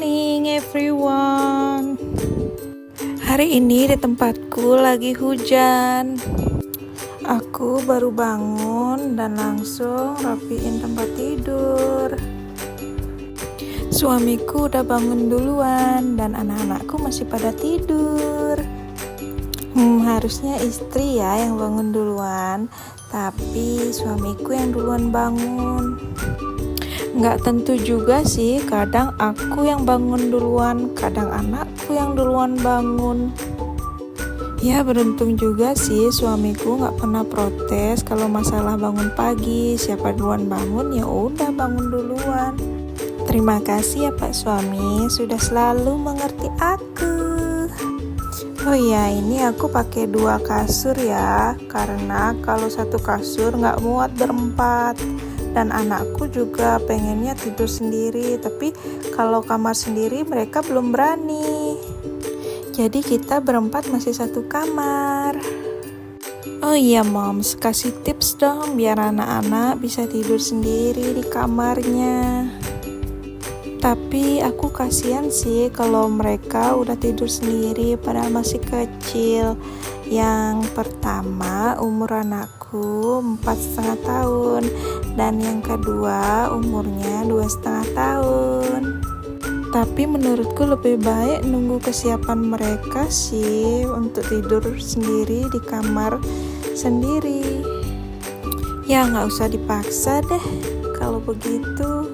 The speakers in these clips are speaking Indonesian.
morning everyone. Hari ini di tempatku lagi hujan. Aku baru bangun dan langsung rapiin tempat tidur. Suamiku udah bangun duluan dan anak-anakku masih pada tidur. Harusnya istri ya yang bangun duluan, tapi suamiku yang duluan bangun. Nggak tentu juga sih, kadang aku yang bangun duluan, kadang anakku yang duluan bangun. Ya beruntung juga sih suamiku nggak pernah protes kalau masalah bangun pagi. Siapa duluan bangun ya udah bangun duluan. Terima kasih ya Pak Suami, sudah selalu mengerti aku. Oh ya, ini aku pakai 2 kasur ya, karena kalau satu kasur nggak muat berempat. Dan anakku juga pengennya tidur sendiri, tapi kalau kamar sendiri mereka belum berani. Jadi kita berempat masih satu kamar. Oh iya moms, kasih tips dong biar anak-anak bisa tidur sendiri di kamarnya. Tapi aku kasihan sih kalau mereka udah tidur sendiri padahal masih kecil. Yang pertama umur anakku 4,5 tahun dan yang kedua umurnya 2,5 tahun. Tapi menurutku lebih baik nunggu kesiapan mereka sih untuk tidur sendiri di kamar sendiri. Ya nggak usah dipaksa deh kalau begitu.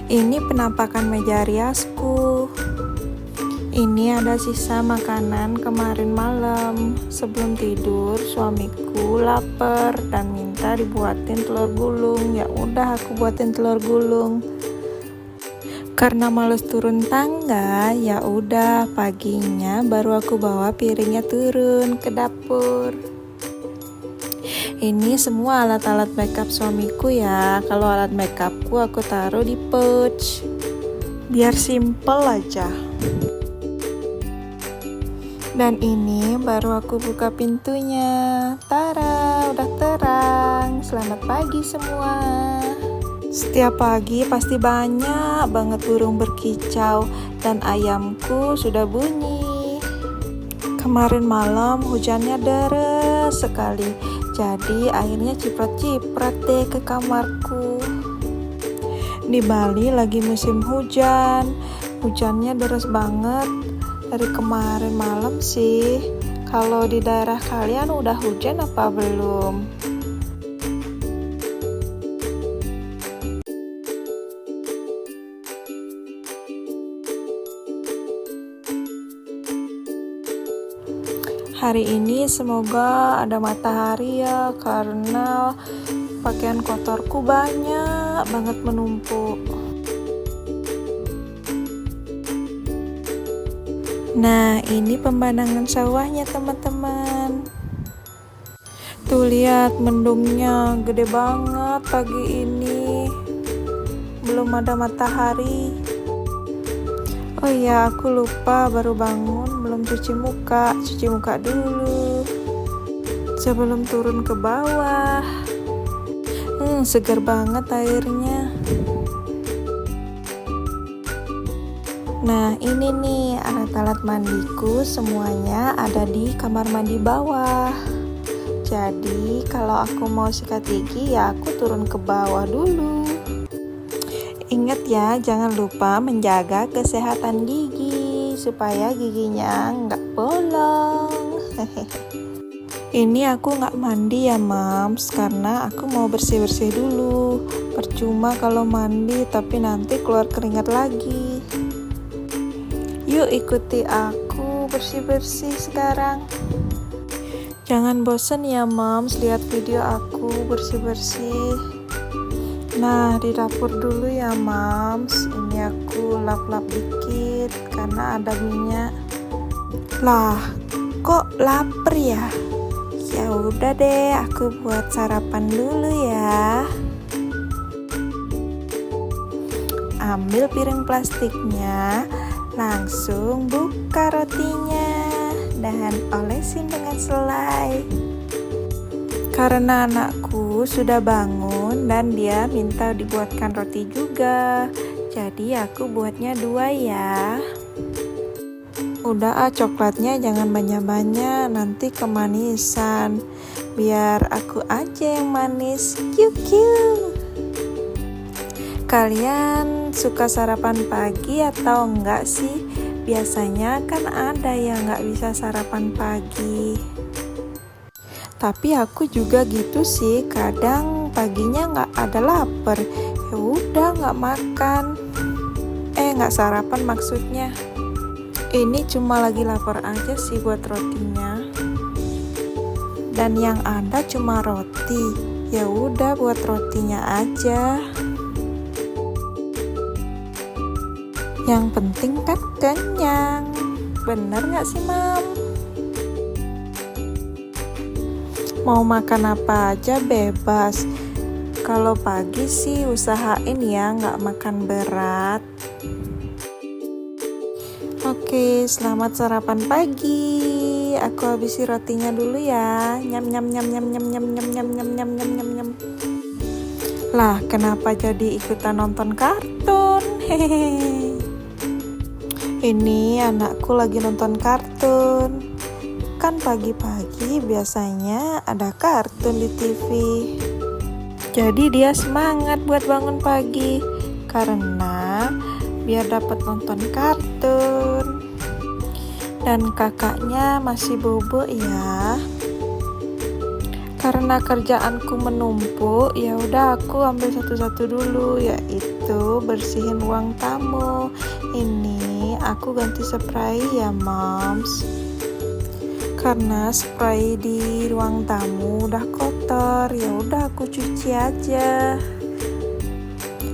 Ini penampakan meja riasku. Ini ada sisa makanan kemarin malam. Sebelum tidur, suamiku lapar dan minta dibuatin telur gulung. Ya udah aku buatin telur gulung. Karena males turun tangga, ya udah paginya baru aku bawa piringnya turun ke dapur. Ini semua alat-alat makeup suamiku ya. Kalau alat makeupku aku taruh di pouch. Biar simple aja. Dan ini baru aku buka pintunya. Tara, udah terang. Selamat pagi semua. Setiap pagi pasti banyak banget burung berkicau dan ayamku sudah bunyi. Kemarin malam hujannya deras sekali. Jadi airnya ciprat-ciprat deh ke kamarku. Di Bali lagi musim hujan. Hujannya deras banget. Dari kemarin malam sih. Kalau di daerah kalian udah hujan apa belum? Hari ini semoga ada matahari ya, karena pakaian kotorku banyak banget menumpuk. Nah, ini pemandangan sawahnya teman-teman. Tuh lihat mendungnya gede banget pagi ini. Belum ada matahari. Oh iya, aku lupa baru bangun, belum cuci muka dulu sebelum turun ke bawah. Segar banget airnya. Nah ini nih alat-alat mandiku semuanya ada di kamar mandi bawah. Jadi kalau aku mau sikat gigi ya aku turun ke bawah dulu. Ingat ya, jangan lupa menjaga kesehatan gigi supaya giginya nggak bolong. Ini aku nggak mandi ya mams, karena aku mau bersih-bersih dulu. Percuma kalau mandi tapi nanti keluar keringat lagi. Yuk ikuti aku bersih-bersih sekarang. Jangan bosen ya mams lihat video aku bersih-bersih. Nah di dapur dulu ya mams, ini aku lap-lap dikit karena ada minyak. Lah kok lapar ya? Ya udah deh aku buat sarapan dulu ya. Ambil piring plastiknya, langsung buka rotinya dan olesin dengan selai. Karena anakku sudah bangun dan dia minta dibuatkan roti juga, jadi aku buatnya 2 ya. Udah coklatnya jangan banyak-banyak, nanti kemanisan. Biar aku aja yang manis. Kiu. Kalian suka sarapan pagi atau enggak sih? Biasanya kan ada yang enggak bisa sarapan pagi. Tapi aku juga gitu sih, kadang paginya enggak ada lapar. Ya udah enggak makan. Enggak sarapan maksudnya. Ini cuma lagi lapar aja sih buat rotinya. Dan yang ada cuma roti. Ya udah buat rotinya aja. Yang penting kan kenyang. Bener gak sih, Mam? Mau makan apa aja bebas. Kalau pagi sih usahain ya gak makan berat. Oke, selamat sarapan pagi. Aku habisi rotinya dulu ya. Nyam. Lah, kenapa jadi ikutan nonton kartun? Hehehe. Ini anakku lagi nonton kartun. Kan pagi-pagi biasanya ada kartun di TV. Jadi dia semangat buat bangun pagi karena biar dapat nonton kartun. Dan kakaknya masih bobo ya. Karena kerjaanku menumpuk, ya udah aku ambil satu-satu dulu, yaitu bersihin ruang tamu. Ini aku ganti spray ya, Moms. Karena spray di ruang tamu udah kotor, ya udah aku cuci aja.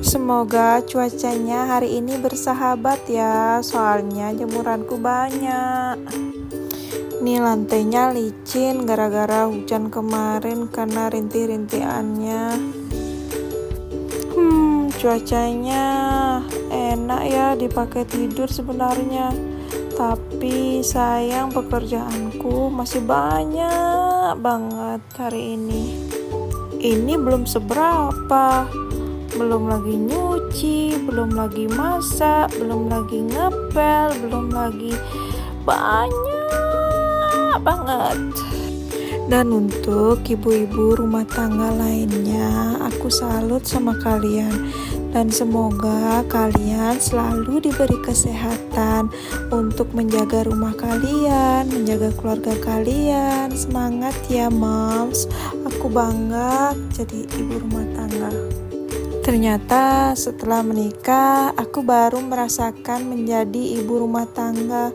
Semoga cuacanya hari ini bersahabat ya, soalnya jemuranku banyak. Nih lantainya licin gara-gara hujan kemarin karena rintik-rintikannya. Cuacanya enak ya dipakai tidur sebenarnya. Tapi sayang pekerjaanku masih banyak banget hari ini. Ini belum seberapa. Belum lagi nyuci, belum lagi masak, belum lagi ngepel, belum lagi banyak banget. Dan untuk ibu-ibu rumah tangga lainnya, aku salut sama kalian. Dan semoga kalian selalu diberi kesehatan untuk menjaga rumah kalian, menjaga keluarga kalian. Semangat ya, Moms. Aku bangga jadi ibu rumah tangga. Ternyata setelah menikah, aku baru merasakan menjadi ibu rumah tangga.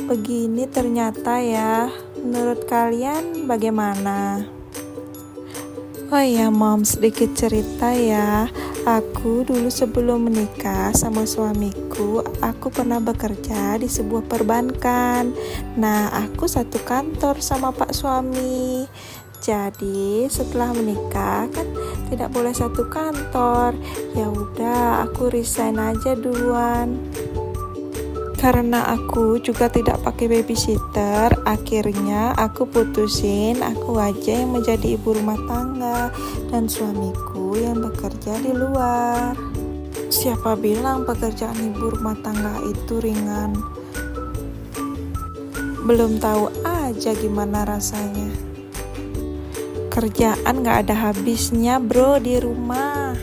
Begini ternyata ya. Menurut kalian bagaimana? Oh iya, Mom, sedikit cerita ya. Aku dulu sebelum menikah sama suamiku, aku pernah bekerja di sebuah perbankan. Nah, aku satu kantor sama Pak suami. Jadi setelah menikah kan tidak boleh satu kantor. Ya udah, aku resign aja duluan. Karena aku juga tidak pakai babysitter, akhirnya aku putusin aku aja yang menjadi ibu rumah tangga dan suamiku yang bekerja di luar. Siapa bilang pekerjaan ibu rumah tangga itu ringan? Belum tahu aja gimana rasanya. Kerjaan gak ada habisnya bro di rumah.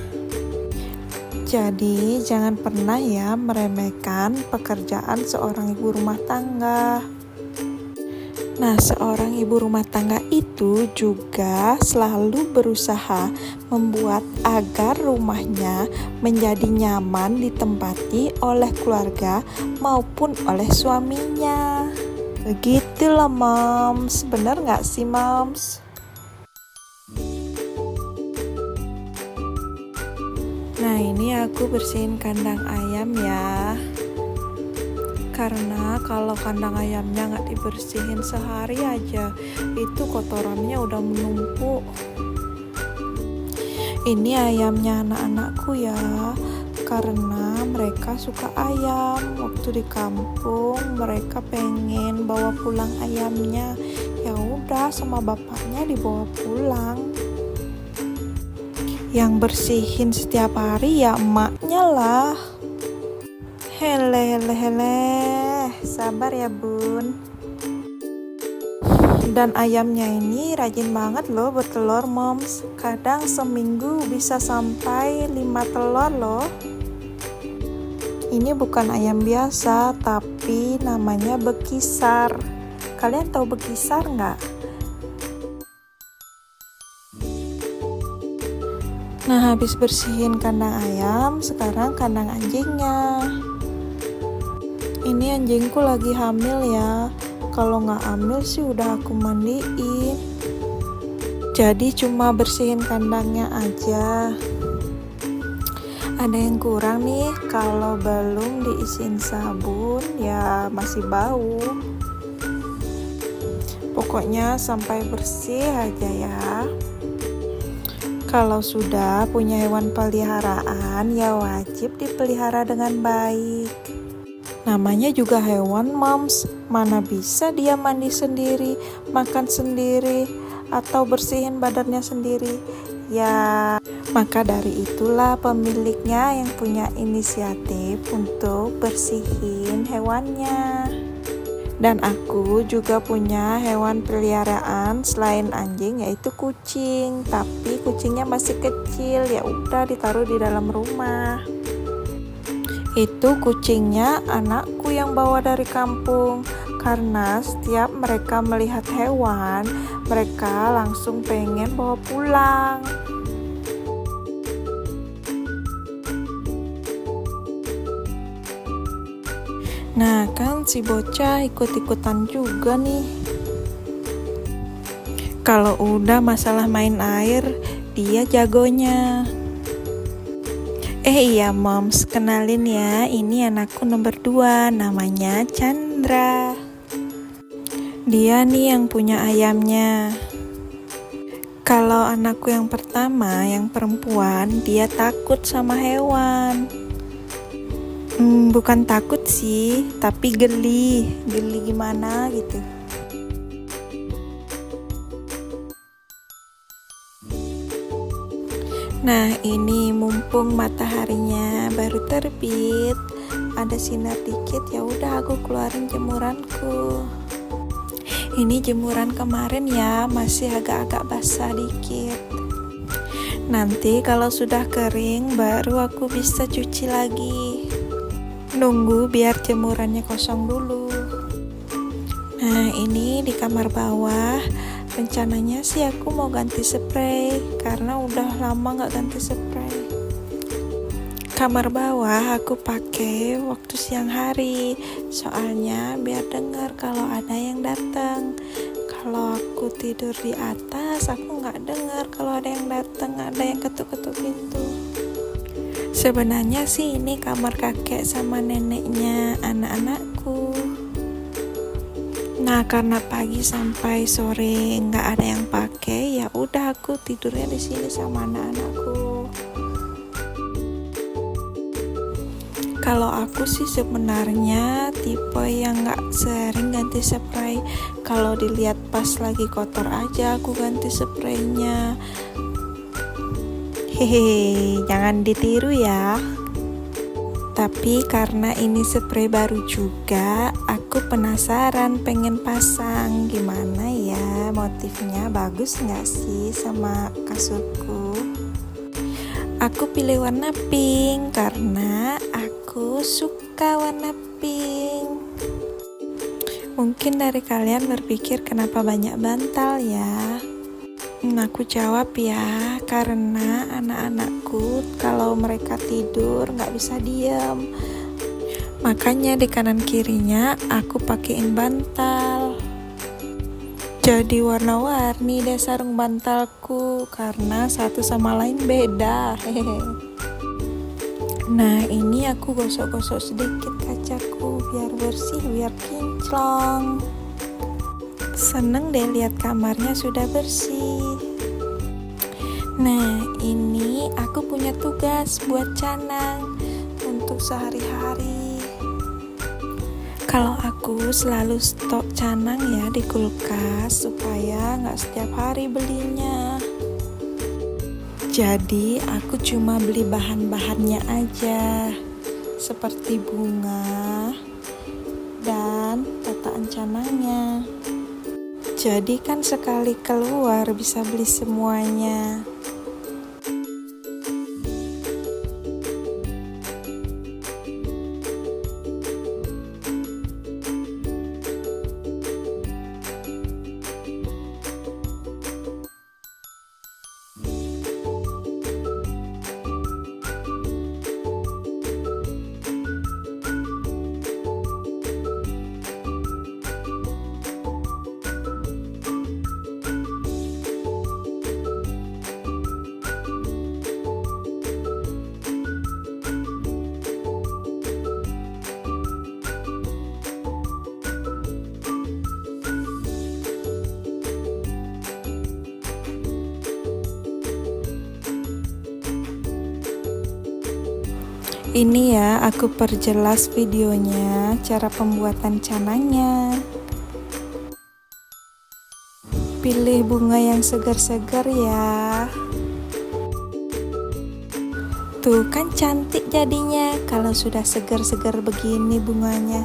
Jadi jangan pernah ya meremehkan pekerjaan seorang ibu rumah tangga. Nah, seorang ibu rumah tangga itu juga selalu berusaha membuat agar rumahnya menjadi nyaman ditempati oleh keluarga maupun oleh suaminya. Begitulah, Moms. Bener gak sih, Moms? Nah, ini aku bersihin kandang ayam ya. Karena kalau kandang ayamnya nggak dibersihin sehari aja, itu kotorannya udah menumpuk. Ini ayamnya anak-anakku ya. Karena mereka suka ayam. Waktu di kampung mereka pengen bawa pulang ayamnya. Ya udah, sama bapaknya dibawa pulang. Yang bersihin setiap hari ya emaknya lah. Hele, hele, hele. Sabar ya bun. Dan ayamnya ini rajin banget loh bertelur moms. Kadang seminggu bisa sampai 5 telur loh. Ini bukan ayam biasa, tapi namanya bekisar. Kalian tahu bekisar nggak? Nah, habis bersihin kandang ayam, sekarang kandang anjingnya. Ini anjingku lagi hamil ya. Kalau nggak hamil sih udah aku mandiin. Jadi cuma bersihin kandangnya aja. Ada yang kurang nih, kalau belum diisiin sabun ya masih bau. Pokoknya sampai bersih aja ya. Kalau sudah punya hewan peliharaan ya wajib dipelihara dengan baik. Namanya juga hewan moms, mana bisa dia mandi sendiri, makan sendiri, atau bersihin badannya sendiri. Ya, maka dari itulah pemiliknya yang punya inisiatif untuk bersihin hewannya. Dan aku juga punya hewan peliharaan selain anjing, yaitu kucing. Tapi kucingnya masih kecil, ya udah ditaruh di dalam rumah. Itu kucingnya anakku yang bawa dari kampung. Karena setiap mereka melihat hewan, mereka langsung pengen bawa pulang. Nah kan si bocah ikut-ikutan juga nih. Kalau udah masalah main air, dia jagonya. Iya moms, kenalin ya, ini anakku nomor 2, namanya Chandra. Dia nih yang punya ayamnya. Kalau anakku yang pertama, yang perempuan, dia takut sama hewan. Bukan takut sih, tapi geli gimana gitu. Nah ini mumpung mataharinya baru terbit, ada sinar dikit, ya udah aku keluarin jemuranku. Ini jemuran kemarin ya, masih agak-agak basah dikit. Nanti kalau sudah kering baru aku bisa cuci lagi. Nunggu biar jemurannya kosong dulu. Nah ini di kamar bawah, rencananya sih aku mau ganti spray karena udah lama gak ganti spray. Kamar bawah aku pakai waktu siang hari, soalnya biar dengar kalau ada yang datang. Kalau aku tidur di atas, aku nggak dengar kalau ada yang datang, ada yang ketuk-ketuk pintu. Sebenarnya sih ini kamar kakek sama neneknya anak-anakku. Nah karena pagi sampai sore nggak ada yang pakai, ya udah aku tidurnya di sini sama anak-anakku. Kalau aku sih sebenarnya tipe yang gak sering ganti spray. Kalau dilihat pas lagi kotor aja aku ganti spraynya. Hehehe, jangan ditiru ya. Tapi karena ini spray baru juga, aku penasaran pengen pasang. Gimana ya, motifnya bagus gak sih sama kasurku? Aku pilih warna pink karena aku suka warna pink. Mungkin dari kalian berpikir kenapa banyak bantal ya? Aku jawab ya, karena anak-anakku kalau mereka tidur nggak bisa diam. Makanya di kanan kirinya aku pakein bantal. Jadi warna-warni deh sarung bantalku karena satu sama lain beda. Nah ini aku gosok-gosok sedikit kacaku biar bersih, biar kinclong. Seneng deh lihat kamarnya sudah bersih. Nah ini aku punya tugas buat Canang untuk sehari-hari. Kalau aku selalu stok Canang ya di kulkas supaya nggak setiap hari belinya. Jadi aku cuma beli bahan-bahannya aja. seperti bunga dan tataan canangnya. Jadi kan sekali keluar bisa beli semuanya. Ini ya, aku perjelas videonya cara pembuatan canangnya. Pilih bunga yang segar-segar ya. Tuh kan cantik jadinya kalau sudah segar-segar begini bunganya.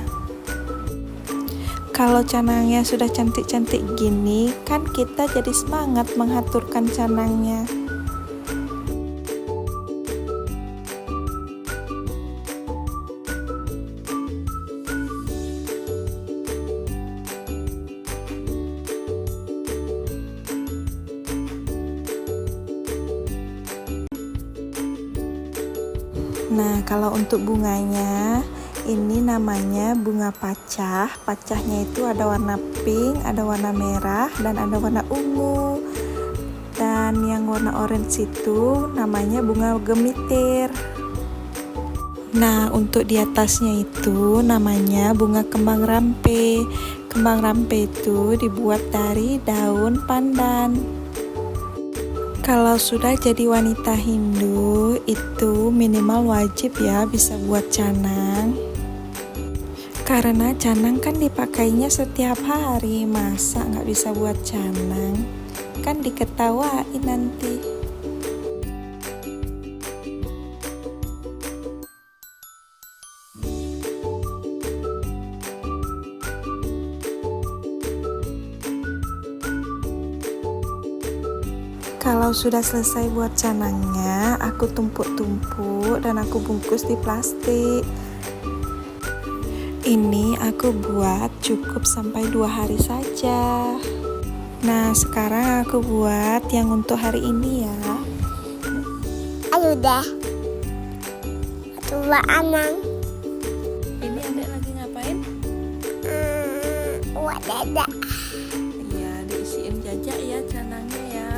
Kalau canangnya sudah cantik-cantik gini, kan kita jadi semangat mengaturkan canangnya. Nah, kalau untuk bunganya, ini namanya bunga pacah. Pacahnya itu ada warna pink, ada warna merah, dan ada warna ungu. Dan yang warna orange itu namanya bunga gemitir. Nah, untuk di atasnya itu namanya bunga kembang rampe. Kembang rampe itu dibuat dari daun pandan. Kalau sudah jadi wanita Hindu, itu minimal wajib ya bisa buat canang. Karena canang kan dipakainya setiap hari, masa nggak bisa buat canang? Kan diketawain nanti. Kalau sudah selesai buat canangnya, aku tumpuk-tumpuk dan aku bungkus di plastik. Ini aku buat cukup sampai 2 hari saja. Nah, sekarang aku buat yang untuk hari ini ya. Ayo deh. Coba anang. Ini adek lagi ngapain? Buat dada. Iya, diisiin jajak ya canangnya ya.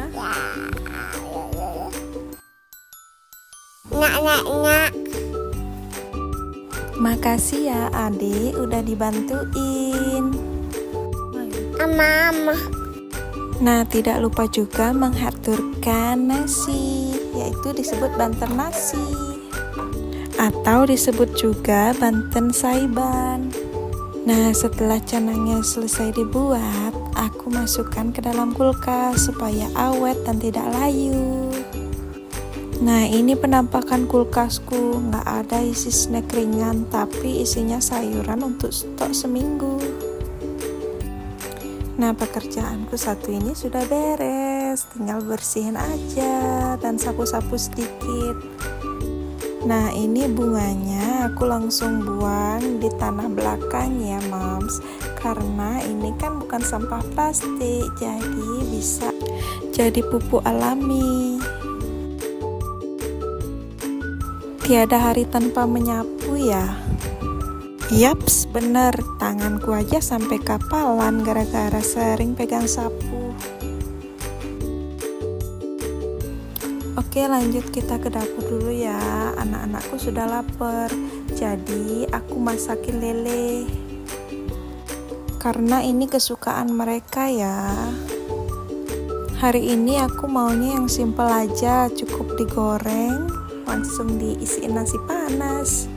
Nak. Makasih ya adik udah dibantuin. Mama. Nah, tidak lupa juga mengaturkan nasi, yaitu disebut banten nasi atau disebut juga banten saiban. Nah, setelah canangnya selesai dibuat, aku masukkan ke dalam kulkas supaya awet dan tidak layu. Nah, ini penampakan kulkasku, nggak ada isi snack ringan, tapi isinya sayuran untuk stok seminggu. Nah, pekerjaanku satu ini sudah beres, tinggal bersihin aja dan sapu-sapu sedikit. Nah, ini bunganya aku langsung buang di tanah belakang ya, Moms. Karena ini kan bukan sampah plastik, jadi bisa jadi pupuk alami. Tiada hari tanpa menyapu ya. Yaps, bener, tanganku aja sampai kapalan gara-gara sering pegang sapu. Oke, lanjut kita ke dapur dulu ya. Anak-anakku sudah lapar, jadi aku masakin lele. Karena ini kesukaan mereka ya. Hari ini aku maunya yang simple aja, cukup digoreng, langsung diisiin nasi panas.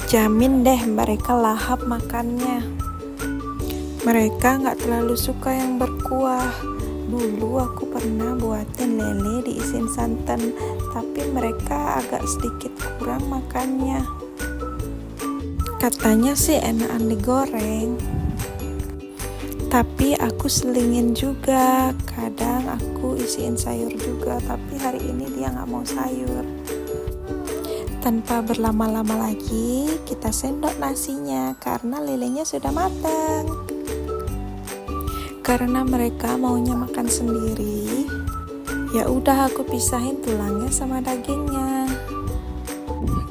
Jamin deh mereka lahap makannya. Mereka nggak terlalu suka yang berkuah. Dulu aku pernah buatin lele diisiin santan, tapi mereka agak sedikit kurang makannya. Katanya sih enakan digoreng, tapi aku selingin juga. Kadang aku isiin sayur juga, tapi hari ini dia gak mau sayur. Tanpa berlama-lama lagi, kita sendok nasinya karena lelenya sudah matang. Karena mereka maunya makan sendiri, ya udah aku pisahin tulangnya sama dagingnya.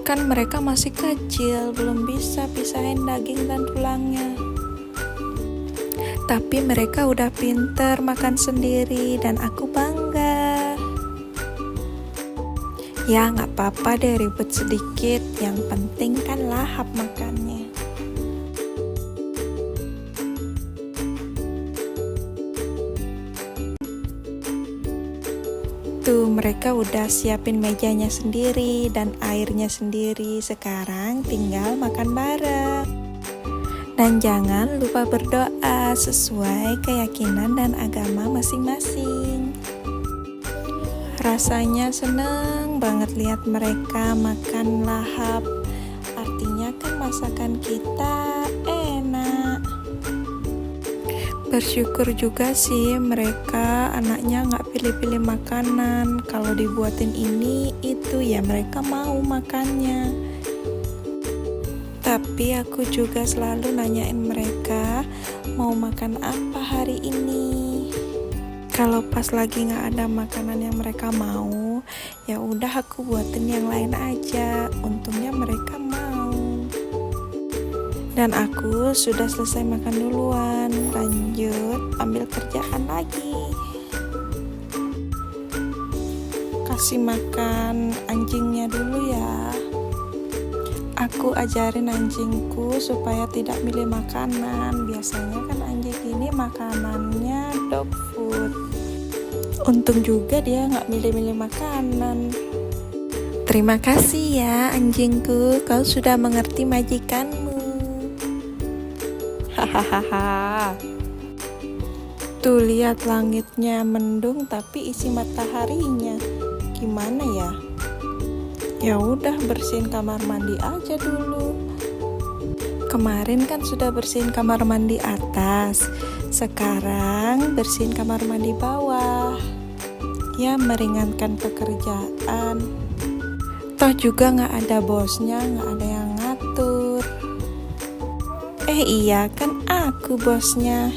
Kan mereka masih kecil, belum bisa pisahin daging dan tulangnya. Tapi mereka udah pinter makan sendiri dan aku bangga. Ya gak apa-apa deh ribet sedikit, yang penting kan lahap makannya. Tuh mereka udah siapin mejanya sendiri dan airnya sendiri. Sekarang tinggal makan bareng. Dan jangan lupa berdoa sesuai keyakinan dan agama masing-masing. Rasanya seneng banget lihat mereka makan lahap. Artinya kan masakan kita enak. Bersyukur juga sih mereka anaknya gak pilih-pilih makanan. Kalau dibuatin ini itu ya mereka mau makannya. Tapi aku juga selalu nanyain mereka mau makan apa hari ini. Kalau pas lagi gak ada makanan yang mereka mau, ya udah aku buatin yang lain aja. Untungnya mereka mau. Dan aku sudah selesai makan duluan, lanjut ambil kerjaan lagi. Kasih makan anjingnya dulu ya. Aku ajarin anjingku supaya tidak milih makanan. Biasanya kan anjing ini makanannya dog food. Untung juga dia gak milih-milih makanan. Terima kasih ya anjingku, kau sudah mengerti majikanmu. Hahaha. Tuh lihat langitnya mendung tapi isi mataharinya. Gimana ya? Ya udah bersihin kamar mandi aja dulu. Kemarin kan sudah bersihin kamar mandi atas. Sekarang bersihin kamar mandi bawah. Ya meringankan pekerjaan. Toh juga gak ada bosnya, gak ada yang ngatur. Iya kan aku bosnya.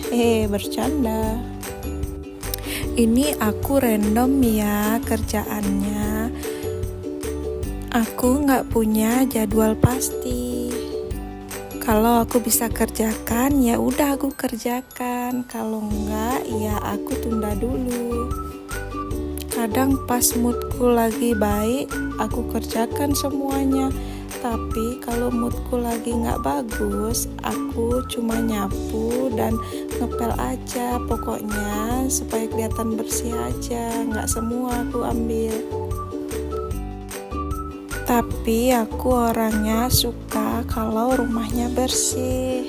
Bercanda. Ini aku random ya kerjaannya. Aku gak punya jadwal pasti. Kalau aku bisa kerjakan ya udah aku kerjakan. Kalau enggak ya aku tunda dulu. Kadang pas moodku lagi baik aku kerjakan semuanya. Tapi kalau moodku lagi gak bagus, aku cuma nyapu dan ngepel aja. Pokoknya supaya kelihatan bersih aja, gak semua aku ambil. Tapi aku orangnya suka kalau rumahnya bersih.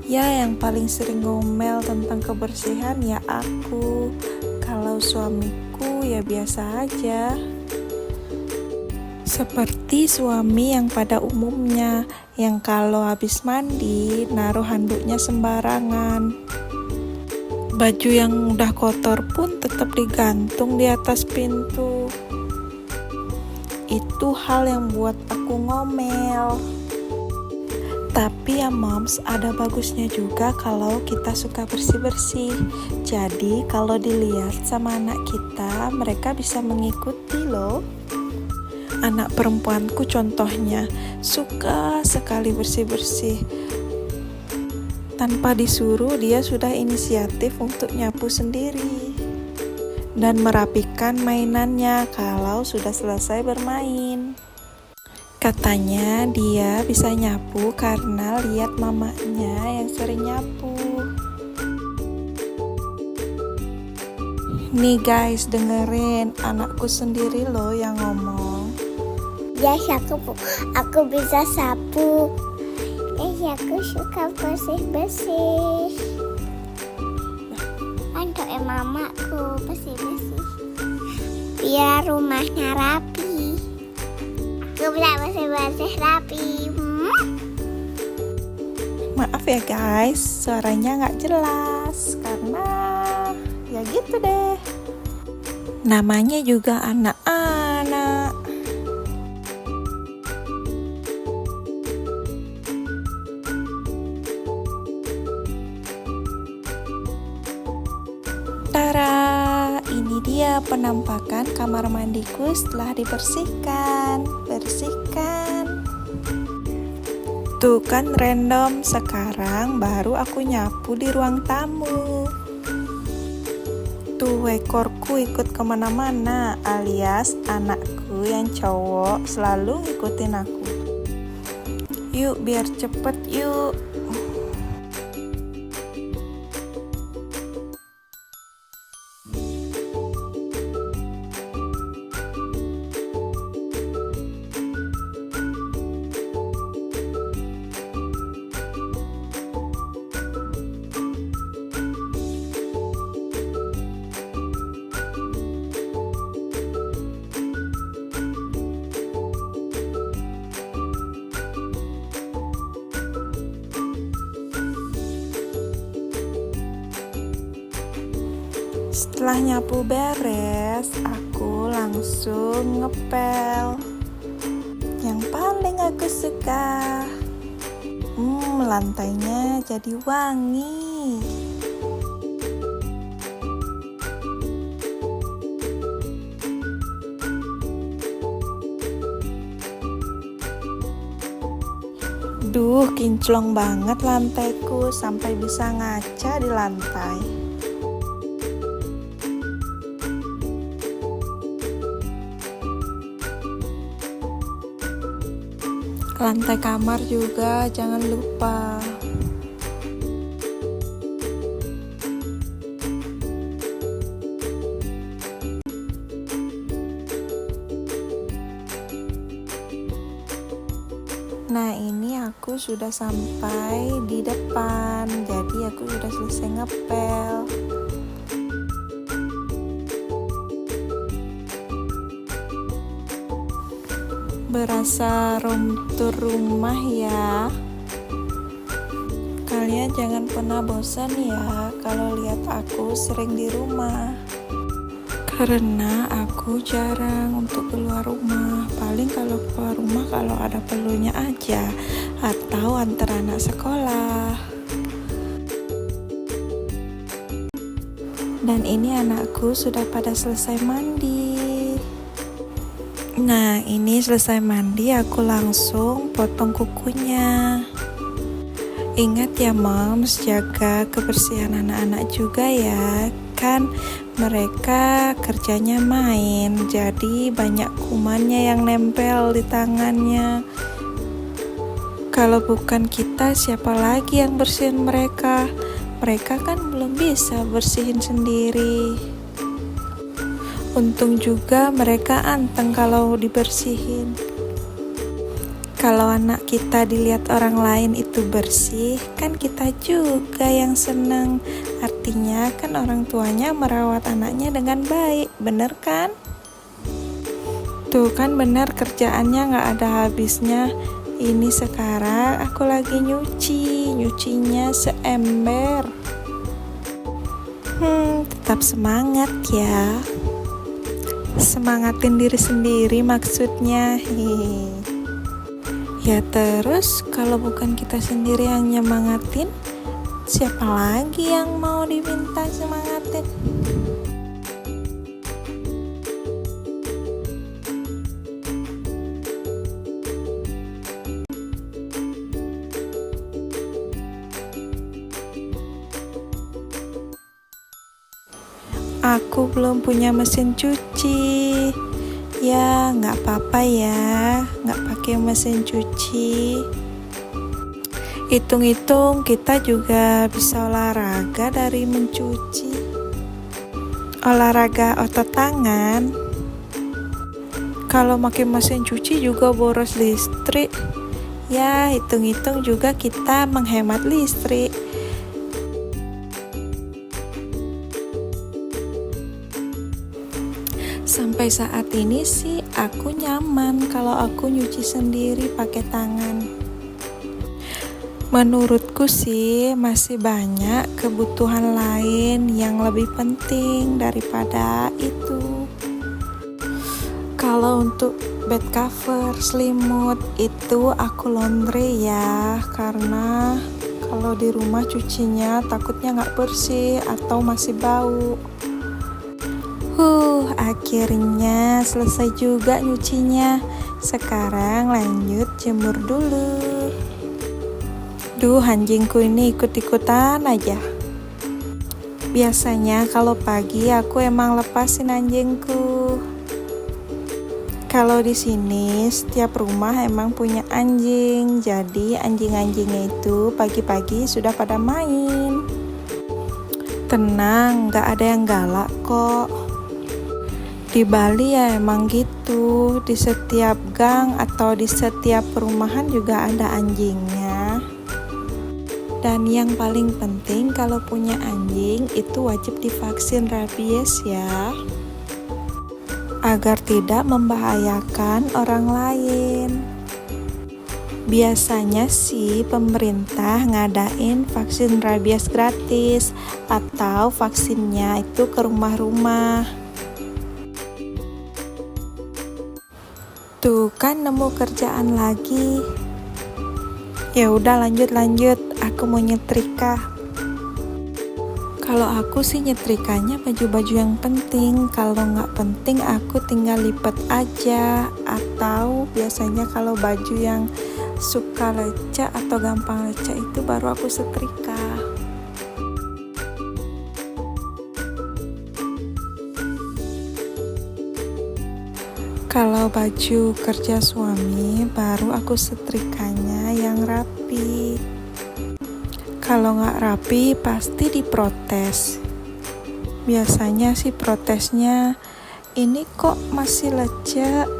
Ya yang paling sering ngomel tentang kebersihan ya aku. Kalau suamiku ya biasa aja. Seperti suami yang pada umumnya, yang kalau habis mandi naruh handuknya sembarangan. Baju yang udah kotor pun tetap digantung di atas pintu. Itu hal yang buat aku ngomel. Tapi ya moms, ada bagusnya juga kalau kita suka bersih-bersih. Jadi kalau dilihat sama anak kita, mereka bisa mengikuti loh. Anak perempuanku contohnya suka sekali bersih-bersih. Tanpa disuruh dia sudah inisiatif untuk nyapu sendiri dan merapikan mainannya kalau sudah selesai bermain. Katanya dia bisa nyapu karena lihat mamanya yang sering nyapu. Nih guys, dengerin anakku sendiri loh yang ngomong. Yes, aku bisa sapu. Yes, aku suka bersih-bersih. Untuk mamaku bersih-bersih. Biar rumahnya rapi. Aku bisa bersih-bersih rapi. Maaf ya guys, suaranya nggak jelas karena ya gitu deh. Namanya juga anak-anak. Tara, ini dia penampakan kamar mandiku setelah dibersihkan. Bersihkan. Tuh kan random, sekarang baru aku nyapu di ruang tamu. Tuh ekorku ikut kemana-mana, alias anakku yang cowok selalu ngikutin aku. Yuk biar cepet yuk. Setelah nyapu beres, aku langsung ngepel. Yang paling aku suka, lantainya jadi wangi. Duh, kinclong banget lantaiku sampai bisa ngaca di lantai. Lantai kamar juga jangan lupa. Nah, ini aku sudah sampai di depan, jadi aku sudah selesai ngepel. Berasa room tour rumah ya. Kalian jangan pernah bosan ya kalau lihat aku sering di rumah. Karena aku jarang untuk keluar rumah. Paling kalau keluar rumah kalau ada perlunya aja, atau antar anak sekolah. Dan ini anakku sudah pada selesai mandi. Nah, ini selesai mandi aku langsung potong kukunya. Ingat ya moms, jaga kebersihan anak-anak juga ya. Kan mereka kerjanya main, jadi banyak kumannya yang nempel di tangannya. Kalau bukan kita, siapa lagi yang bersihin mereka? Mereka kan belum bisa bersihin sendiri. Untung juga mereka anteng kalau dibersihin. Kalau anak kita dilihat orang lain itu bersih, kan kita juga yang senang. Artinya kan orang tuanya merawat anaknya dengan baik, bener kan? Tuh kan bener, kerjaannya gak ada habisnya. Ini sekarang aku lagi nyucinya seember. Tetap semangat ya. Semangatin diri sendiri maksudnya. Ya terus kalau bukan kita sendiri yang nyemangatin, siapa lagi yang mau diminta semangatin? Aku belum punya mesin cuci. Ya nggak apa-apa ya, nggak pakai mesin cuci. Hitung-hitung kita juga bisa olahraga dari mencuci. Olahraga otot tangan. Kalau pakai mesin cuci juga boros listrik. Ya hitung-hitung juga kita menghemat listrik. Sampai saat ini sih aku nyaman kalau aku nyuci sendiri pakai tangan. Menurutku sih masih banyak kebutuhan lain yang lebih penting daripada itu. Kalau untuk bed cover, selimut itu aku laundry ya, karena kalau di rumah cucinya takutnya nggak bersih atau masih bau. Akhirnya selesai juga nyucinya. Sekarang lanjut jemur dulu. Duh, anjingku ini ikut-ikutan aja. Biasanya kalau pagi aku emang lepasin anjingku. Kalau di sini setiap rumah emang punya anjing, jadi anjing-anjingnya itu pagi-pagi sudah pada main. Tenang, gak ada yang galak kok. Di Bali ya emang gitu, di setiap gang atau di setiap perumahan juga ada anjingnya. Dan yang paling penting kalau punya anjing itu wajib divaksin rabies ya, agar tidak membahayakan orang lain. Biasanya sih pemerintah ngadain vaksin rabies gratis atau vaksinnya itu ke rumah-rumah. Tuh kan nemu kerjaan lagi. Ya udah lanjut, aku mau nyetrika. Kalau aku sih nyetrikanya baju-baju yang penting. Kalau nggak penting aku tinggal lipat aja. Atau biasanya kalau baju yang suka lecek atau gampang lecek itu baru aku setrika. Kalau baju kerja suami baru aku setrikanya yang rapi. Kalau nggak rapi pasti diprotes. Biasanya sih protesnya, ini kok masih lecek,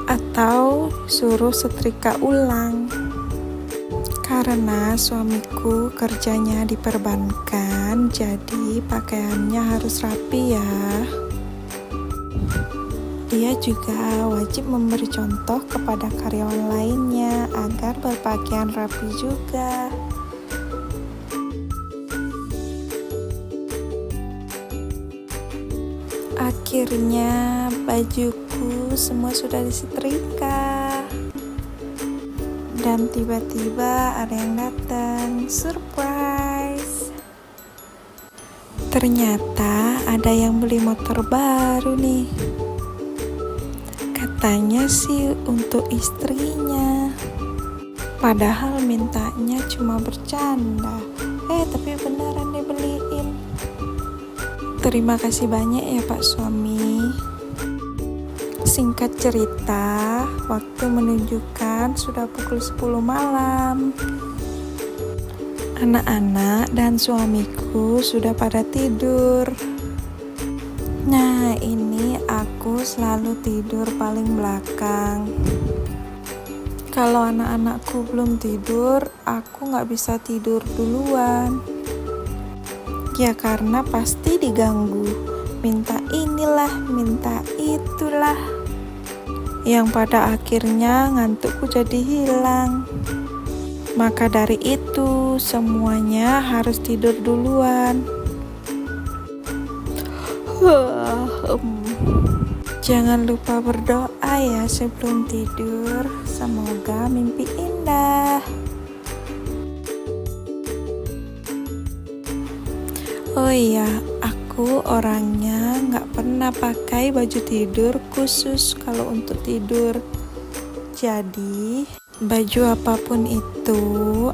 atau suruh setrika ulang. Karena suamiku kerjanya di perbankan, jadi pakaiannya harus rapi ya. Dia juga wajib memberi contoh kepada karyawan lainnya agar berpakaian rapi juga. Akhirnya bajuku semua sudah disetrika. Dan tiba-tiba ada yang datang, surprise. Ternyata ada yang beli motor baru nih. Katanya sih untuk istrinya. Padahal mintanya cuma bercanda. Tapi beneran dibeliin. Terima kasih banyak ya Pak Suami. Singkat cerita, waktu menunjukkan sudah pukul 10 malam. Anak-anak dan suamiku sudah pada tidur. Nah, ini aku selalu tidur paling belakang. Kalau anak-anakku belum tidur, aku nggak bisa tidur duluan. Ya karena pasti diganggu, minta inilah, minta itulah. Yang pada akhirnya ngantukku jadi hilang. Maka dari itu semuanya harus tidur duluan. Jangan lupa berdoa ya sebelum tidur. Semoga mimpi indah. Oh iya, aku orangnya nggak pernah pakai baju tidur khusus kalau untuk tidur. Jadi baju apapun itu,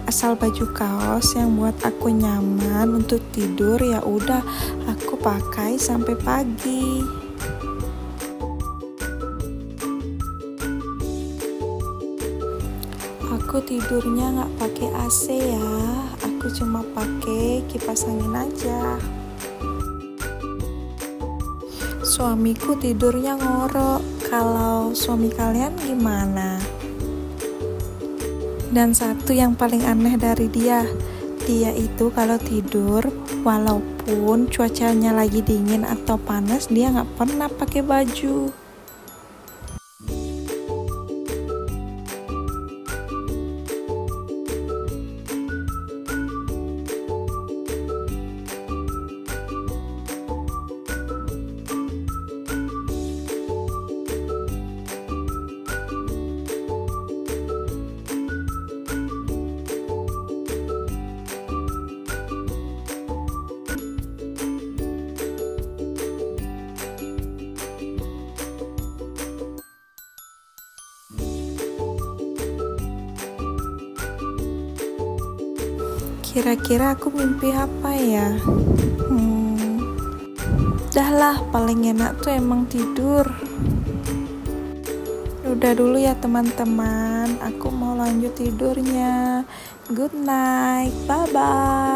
asal baju kaos yang buat aku nyaman untuk tidur, ya udah aku pakai sampai pagi. Aku tidurnya nggak pakai AC ya, aku cuma pakai kipas angin aja. Suamiku tidurnya ngorok. Kalau suami kalian gimana? Dan satu yang paling aneh dari dia itu kalau tidur, walaupun cuacanya lagi dingin atau panas, dia nggak pernah pakai baju. Kira-kira aku mimpi apa ya? Dah lah, paling enak tuh emang tidur. Udah dulu ya teman-teman, aku mau lanjut tidurnya. Good night, bye-bye.